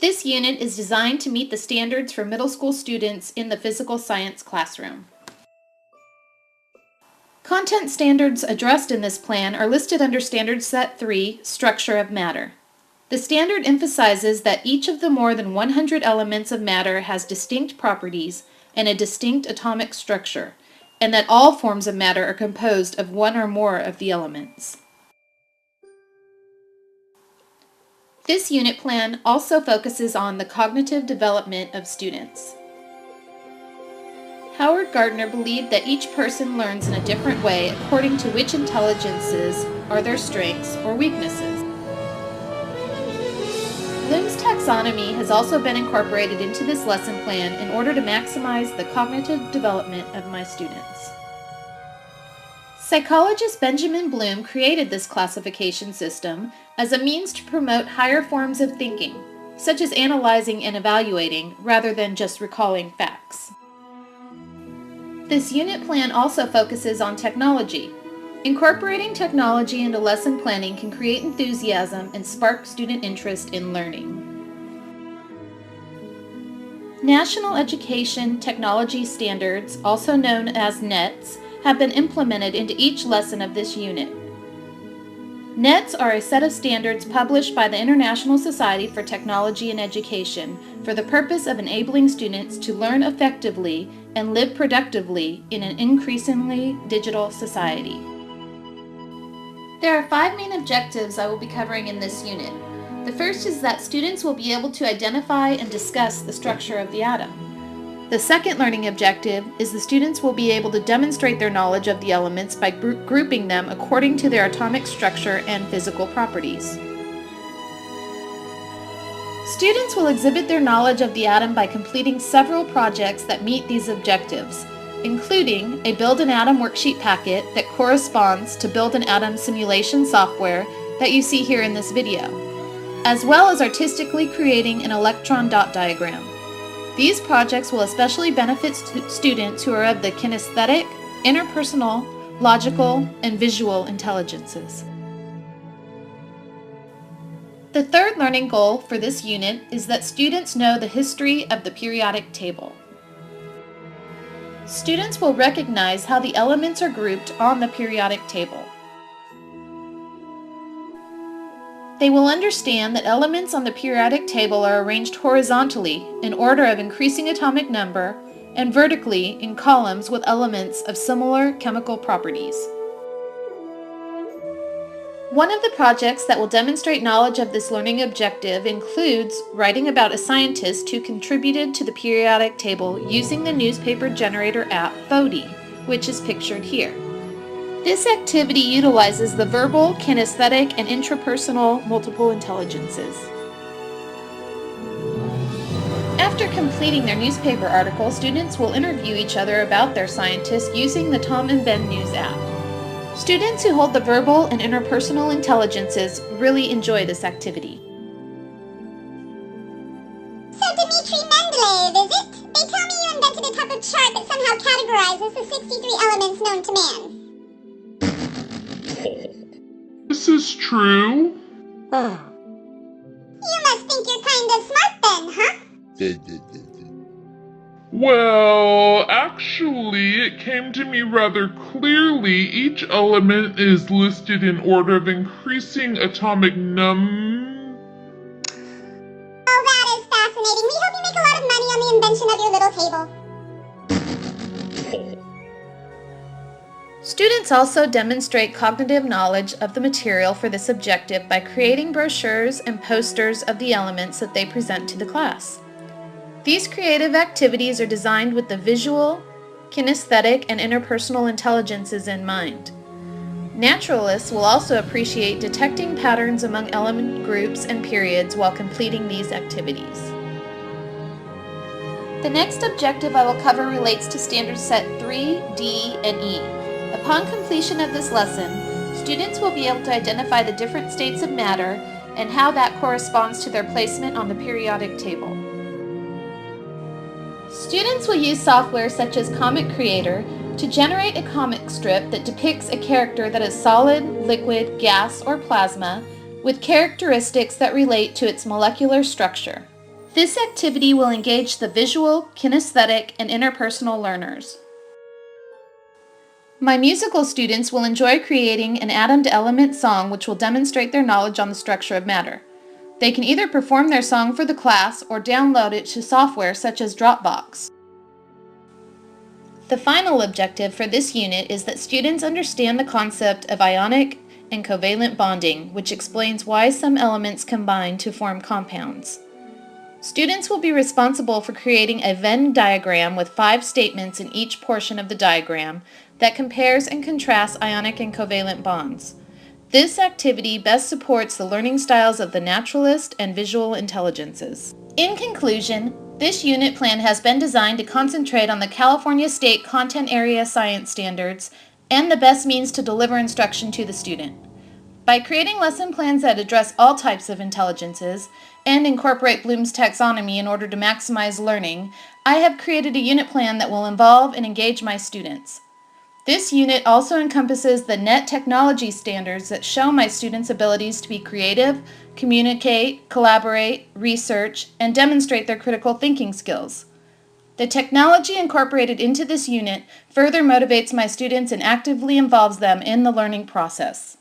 This unit is designed to meet the standards for middle school students in the physical science classroom. Content standards addressed in this plan are listed under Standard Set 3, Structure of Matter. The standard emphasizes that each of the more than 100 elements of matter has distinct properties and a distinct atomic structure, and that all forms of matter are composed of one or more of the elements. This unit plan also focuses on the cognitive development of students. Howard Gardner believed that each person learns in a different way according to which intelligences are their strengths or weaknesses. Bloom's taxonomy has also been incorporated into this lesson plan in order to maximize the cognitive development of my students. Psychologist Benjamin Bloom created this classification system as a means to promote higher forms of thinking, such as analyzing and evaluating rather than just recalling facts. This unit plan also focuses on technology. Incorporating technology into lesson planning can create enthusiasm and spark student interest in learning. National Education Technology Standards, also known as NETs, have been implemented into each lesson of this unit. NETs are a set of standards published by the International Society for Technology and Education for the purpose of enabling students to learn effectively and live productively in an increasingly digital society. There are 5 main objectives I will be covering in this unit. The first is that students will be able to identify and discuss the structure of the atom. The second learning objective is the students will be able to demonstrate their knowledge of the elements by grouping them according to their atomic structure and physical properties. Students will exhibit their knowledge of the atom by completing several projects that meet these objectives, including a Build an Atom worksheet packet that corresponds to Build an Atom simulation software that you see here in this video, as well as artistically creating an electron dot diagram. These projects will especially benefit students who are of the kinesthetic, interpersonal, logical, and visual intelligences. The third learning goal for this unit is that students know the history of the periodic table. Students will recognize how the elements are grouped on the periodic table. They will understand that elements on the periodic table are arranged horizontally in order of increasing atomic number and vertically in columns with elements of similar chemical properties. One of the projects that will demonstrate knowledge of this learning objective includes writing about a scientist who contributed to the periodic table using the newspaper generator app Fodi, which is pictured here. This activity utilizes the verbal, kinesthetic, and intrapersonal multiple intelligences. After completing their newspaper article, students will interview each other about their scientist using the Tom and Ben News app. Students who hold the verbal and interpersonal intelligences really enjoy this activity. So Dmitri Mendeleev, is it? They tell me you invented a type of chart that somehow categorizes the 63 elements known to man. This is true. You must think you're kinda smart then, huh? Well, actually, it came to me rather clearly. Each element is listed in order of increasing atomic Oh, that is fascinating. We hope you make a lot of money on the invention of your little table. Students also demonstrate cognitive knowledge of the material for this objective by creating brochures and posters of the elements that they present to the class. These creative activities are designed with the visual, kinesthetic, and interpersonal intelligences in mind. Naturalists will also appreciate detecting patterns among element groups and periods while completing these activities. The next objective I will cover relates to Standard Set 3, D, and E. Upon completion of this lesson, students will be able to identify the different states of matter and how that corresponds to their placement on the periodic table. Students will use software such as Comic Creator to generate a comic strip that depicts a character that is solid, liquid, gas, or plasma with characteristics that relate to its molecular structure. This activity will engage the visual, kinesthetic, and interpersonal learners. My musical students will enjoy creating an atom-to-element song which will demonstrate their knowledge on the structure of matter. They can either perform their song for the class or download it to software such as Dropbox. The final objective for this unit is that students understand the concept of ionic and covalent bonding, which explains why some elements combine to form compounds. Students will be responsible for creating a Venn diagram with 5 statements in each portion of the diagram that compares and contrasts ionic and covalent bonds. This activity best supports the learning styles of the naturalist and visual intelligences. In conclusion, this unit plan has been designed to concentrate on the California State Content Area Science Standards and the best means to deliver instruction to the student. By creating lesson plans that address all types of intelligences and incorporate Bloom's taxonomy in order to maximize learning, I have created a unit plan that will involve and engage my students. This unit also encompasses the NET technology standards that show my students' abilities to be creative, communicate, collaborate, research, and demonstrate their critical thinking skills. The technology incorporated into this unit further motivates my students and actively involves them in the learning process.